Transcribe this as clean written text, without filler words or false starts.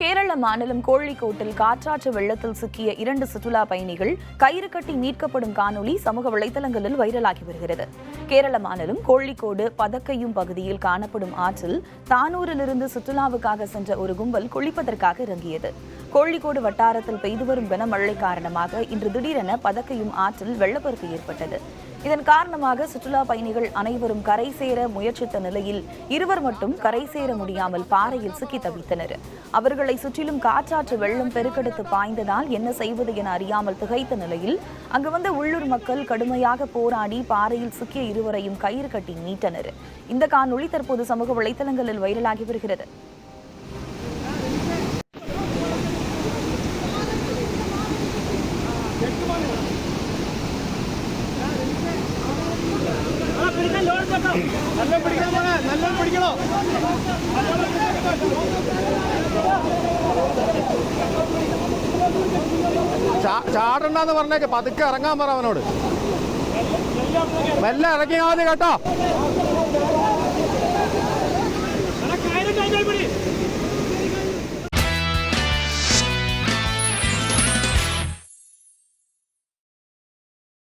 கேரள மாநிலம் கோழிக்கோட்டில் காற்றாற்று வெள்ளத்தில் சிக்கிய 2 சுற்றுலா பயணிகள் கயிறு கட்டி மீட்கப்படும் காணொலி சமூக வலைதளங்களில் வைரலாகி வருகிறது. கேரள மாநிலம் கோழிக்கோடு பதக்கையும் பகுதியில் காணப்படும் ஆற்றில் தானூரிலிருந்து சுற்றுலாவுக்காக சென்ற ஒரு கும்பல் குளிப்பதற்காக இறங்கியது. கோழிக்கோடு வட்டாரத்தில் பெய்து வரும் கனமழை காரணமாக இன்று திடீரென பதக்கையும் ஆற்றில் வெள்ளப்பெருக்கு ஏற்பட்டது. இதன் காரணமாக சுற்றுலா பயணிகள் அனைவரும் கரை சேர முயற்சித்த நிலையில் இருவர் மட்டும் கரை சேர முடியாமல் பாறையில் சிக்கி தவித்தனர். அவர்களை சுற்றிலும் காற்றாற்று வெள்ளம் பெருக்கெடுத்து பாய்ந்ததால் என்ன செய்வது என அறியாமல் திகைத்த நிலையில் அங்கு வந்த உள்ளூர் மக்கள் கடுமையாக போராடி பாறையில் சிக்கிய இருவரையும் கயிறு கட்டி மீட்டனர். இந்த காணொளி தற்போது சமூக வலைதளங்களில் வைரலாகி வருகிறது. ചാടണ്ടെന്ന് പറഞ്ഞേക്ക് പതുക്കെ ഇറങ്ങാൻ പറ അവനോട്. മെല്ലെ ഇറങ്ങിയാൽ മതി കേട്ടോ.